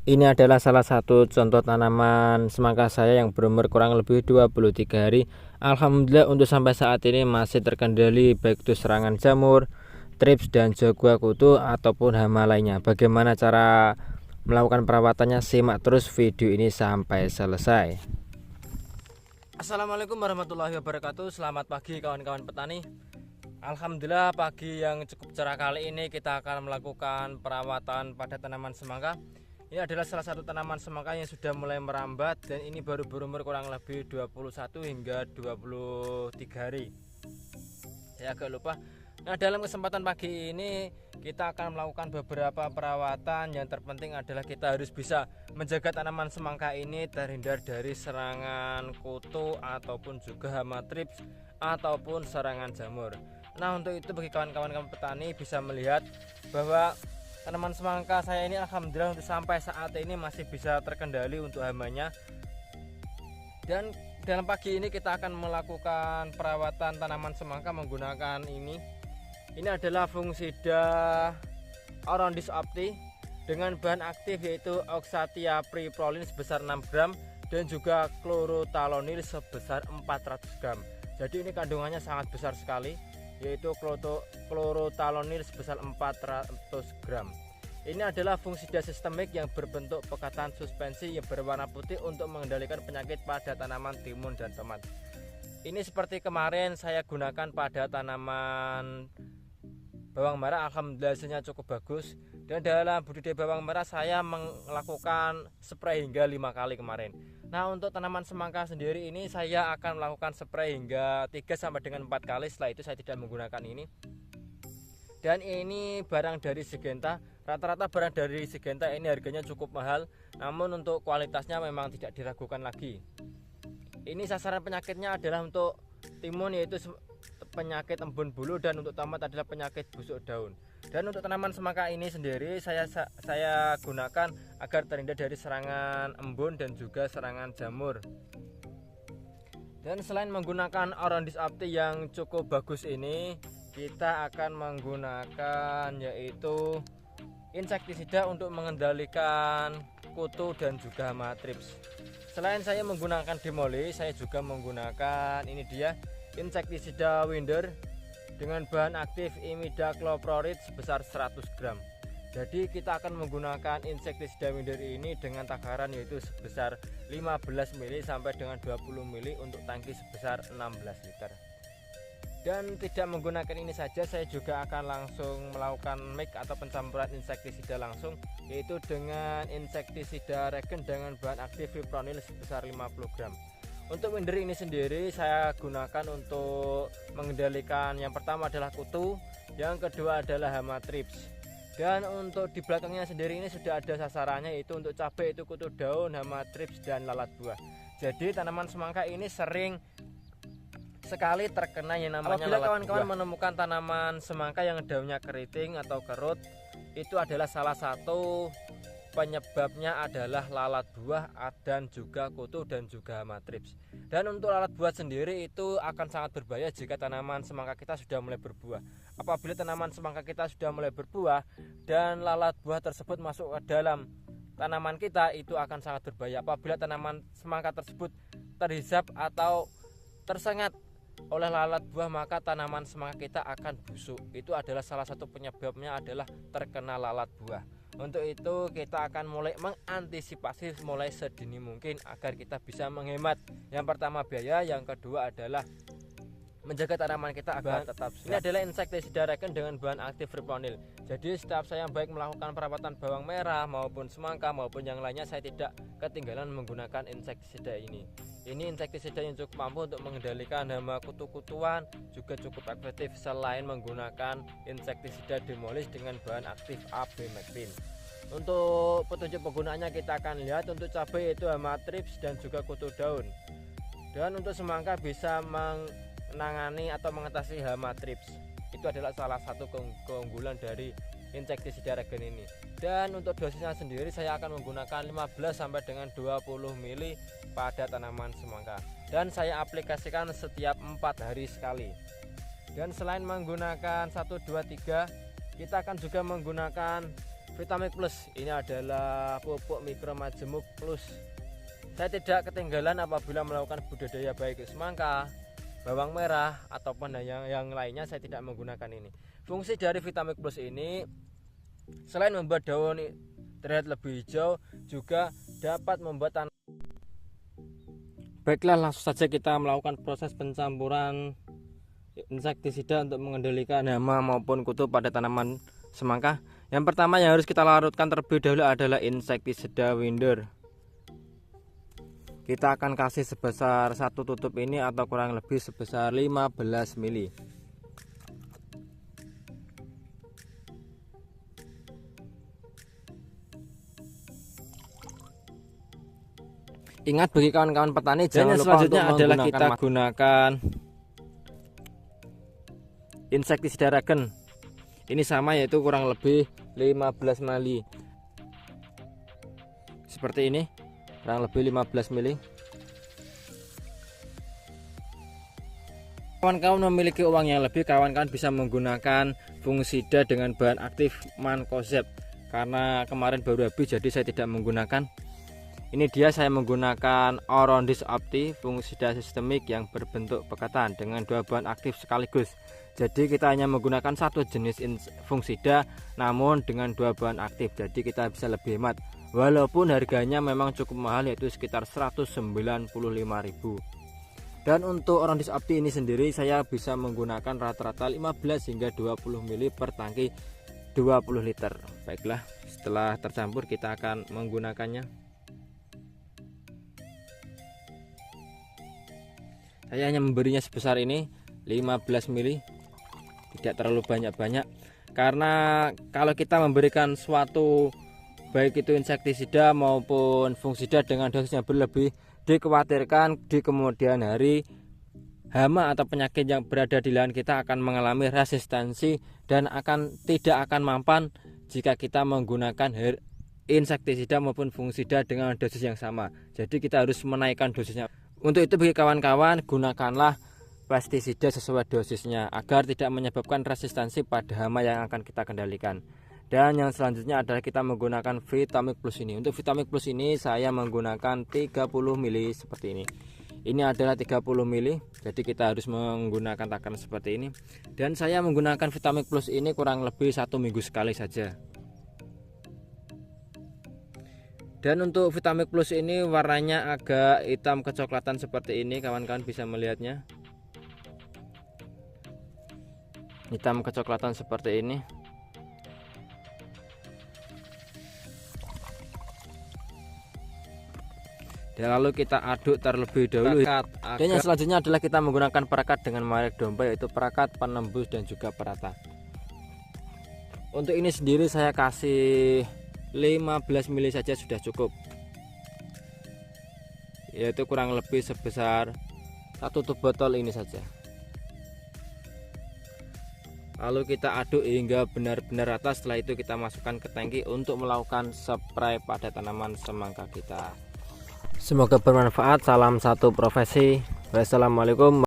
Ini adalah salah satu contoh tanaman semangka saya yang berumur kurang lebih 23 hari. Alhamdulillah untuk sampai saat ini masih terkendali baik itu serangan jamur, trips dan jaguar kutu ataupun hama lainnya. Bagaimana cara melakukan perawatannya? Simak terus video ini sampai selesai. Assalamualaikum warahmatullahi wabarakatuh. Selamat pagi kawan-kawan petani. Alhamdulillah pagi yang cukup cerah kali ini kita akan melakukan perawatan pada tanaman semangka. Ini adalah salah satu tanaman semangka yang sudah mulai merambat dan ini baru berumur kurang lebih 21 hingga 23 hari. Saya agak lupa. Nah, dalam kesempatan pagi ini kita akan melakukan beberapa perawatan. Yang terpenting adalah kita harus bisa menjaga tanaman semangka ini terhindar dari serangan kutu ataupun juga hama trips ataupun serangan jamur. Nah, untuk itu bagi kawan-kawan petani bisa melihat bahwa tanaman semangka saya ini alhamdulillah untuk sampai saat ini masih bisa terkendali untuk hamanya. Dan dalam pagi ini kita akan melakukan perawatan tanaman semangka menggunakan ini. Ini adalah fungsida Orondis opti dengan bahan aktif yaitu oxatiapriprolin sebesar 6 gram dan juga chlorothalonil sebesar 400 gram. Jadi ini kandungannya sangat besar sekali, yaitu chlorothalonil sebesar 400 gram. Ini adalah fungsida sistemik yang berbentuk pekatan suspensi yang berwarna putih untuk mengendalikan penyakit pada tanaman timun dan tomat. Ini seperti kemarin saya gunakan pada tanaman bawang merah, alhamdulillah hasilnya cukup bagus. Dan dalam budidaya bawang merah saya melakukan spray hingga 5 kali kemarin. Nah, untuk tanaman semangka sendiri ini saya akan melakukan spray hingga 3 sampai dengan 4 kali. Setelah itu saya tidak menggunakan ini. Dan ini barang dari Syngenta. Rata-rata barang dari Syngenta ini harganya cukup mahal, namun untuk kualitasnya memang tidak diragukan lagi. Ini sasaran penyakitnya adalah untuk timun yaitu penyakit embun bulu, dan untuk tomat adalah penyakit busuk daun. Dan untuk tanaman semangka ini sendiri saya gunakan agar terhindar dari serangan embun dan juga serangan jamur. Dan selain menggunakan Orondis opti yang cukup bagus ini, kita akan menggunakan yaitu insektisida untuk mengendalikan kutu dan juga hama trips. Selain saya menggunakan Demoli, saya juga menggunakan ini dia insektisida Winder dengan bahan aktif imidacloprid sebesar 100 gram. Jadi kita akan menggunakan insektisida Winder ini dengan takaran yaitu sebesar 15 ml sampai dengan 20 ml untuk tangki sebesar 16 liter. Dan tidak menggunakan ini saja, saya juga akan langsung melakukan mix atau pencampuran insektisida langsung, yaitu dengan insektisida regen dengan bahan aktif fipronil sebesar 50 gram. Untuk Winder ini sendiri saya gunakan untuk mengendalikan yang pertama adalah kutu, yang kedua adalah hama trips. Dan untuk di belakangnya sendiri ini sudah ada sasarannya, yaitu untuk cabai itu kutu daun, hama trips dan lalat buah. Jadi tanaman semangka ini sering sekali terkena yang namanya lalat buah. Kawan-kawan menemukan tanaman semangka yang daunnya keriting atau kerut, itu adalah salah satu penyebabnya adalah lalat buah dan juga kutu dan juga hama trips. Dan untuk lalat buah sendiri itu akan sangat berbahaya jika tanaman semangka kita sudah mulai berbuah. Apabila tanaman semangka kita sudah mulai berbuah dan lalat buah tersebut masuk ke dalam tanaman kita, itu akan sangat berbahaya. Apabila tanaman semangka tersebut terhisap atau tersengat oleh lalat buah, maka tanaman semangka kita akan busuk. Itu adalah salah satu penyebabnya adalah terkena lalat buah. Untuk itu kita akan mulai mengantisipasi mulai sedini mungkin agar kita bisa menghemat yang pertama biaya, yang kedua adalah menjaga tanaman kita agar tetap sehat. Ini adalah insektisida regen dengan bahan aktif fipronil. Jadi setiap saya baik melakukan perawatan bawang merah maupun semangka maupun yang lainnya, saya tidak ketinggalan menggunakan insektisida ini. Ini insektisida yang cukup mampu untuk mengendalikan hama kutu-kutuan, juga cukup efektif selain menggunakan insektisida Demolis dengan bahan aktif abemectin. Untuk petunjuk penggunaannya kita akan lihat. Untuk cabai itu hama trips dan juga kutu daun. Dan untuk semangka bisa menangani atau mengatasi hama trips. Itu adalah salah satu keunggulan dari insektisida regen ini. Dan untuk dosisnya sendiri saya akan menggunakan 15 sampai dengan 20 ml pada tanaman semangka, dan saya aplikasikan setiap 4 hari sekali. Dan selain menggunakan 1, 2, 3, kita akan juga menggunakan Vitamix Plus ini adalah pupuk mikro majemuk plus. Saya tidak ketinggalan apabila melakukan budidaya baik semangka, bawang merah ataupun yang lainnya, saya tidak menggunakan ini. Fungsi dari Vitamix Plus ini selain membuat daun terlihat lebih hijau, juga dapat membuat tanah. Baiklah, langsung saja kita melakukan proses pencampuran insektisida untuk mengendalikan hama maupun kutu pada tanaman semangka. Yang pertama yang harus kita larutkan terlebih dahulu adalah insektisida Winder. Kita akan kasih sebesar satu tutup ini atau kurang lebih sebesar 15 mili. Ingat bagi kawan-kawan petani, jangan lupa selanjutnya adalah kita gunakan insektisida Regen. Ini sama, yaitu kurang lebih 15 mili. Seperti ini, kurang lebih 15 mili. Kawan-kawan memiliki uang yang lebih, kawan-kawan bisa menggunakan fungisida dengan bahan aktif Mancozeb. Karena kemarin baru habis, jadi saya tidak menggunakan. Ini dia, saya menggunakan Orondis Opti fungisida sistemik yang berbentuk pekatan dengan 2 bahan aktif sekaligus. Jadi kita hanya menggunakan satu jenis fungisida namun dengan 2 bahan aktif. Jadi kita bisa lebih hemat. Walaupun harganya memang cukup mahal, yaitu sekitar 195.000. Dan untuk Orondis Opti ini sendiri saya bisa menggunakan rata-rata 15 hingga 20 mili per tangki 20 liter. Baiklah, setelah tercampur kita akan menggunakannya. Saya hanya memberinya sebesar ini 15 mili, tidak terlalu banyak-banyak, karena kalau kita memberikan suatu baik itu insektisida maupun fungisida dengan dosis yang berlebih, dikhawatirkan di kemudian hari hama atau penyakit yang berada di lahan kita akan mengalami resistensi dan tidak akan mampan jika kita menggunakan insektisida maupun fungisida dengan dosis yang sama. Jadi kita harus menaikkan dosisnya. Untuk itu bagi kawan-kawan, gunakanlah pestisida sesuai dosisnya agar tidak menyebabkan resistensi pada hama yang akan kita kendalikan. Dan yang selanjutnya adalah kita menggunakan Vitamix Plus ini. Untuk Vitamix Plus ini saya menggunakan 30 mili seperti ini. Ini adalah 30 mili, jadi kita harus menggunakan takaran seperti ini. Dan saya menggunakan Vitamix Plus ini kurang lebih 1 minggu sekali saja. Dan untuk Vitamix Plus ini warnanya agak hitam kecoklatan seperti ini, kawan-kawan bisa melihatnya. Hitam kecoklatan seperti ini. Dan lalu kita aduk terlebih dahulu. Dan yang selanjutnya adalah kita menggunakan perekat dengan merek domba, yaitu perekat penembus dan juga perata. Untuk ini sendiri saya kasih 15 mili saja sudah cukup, yaitu kurang lebih sebesar 1 tutup botol ini saja. Lalu kita aduk hingga benar-benar rata. Setelah itu kita masukkan ke tangki untuk melakukan spray pada tanaman semangka kita. Semoga bermanfaat. Salam satu profesi. Wassalamualaikum.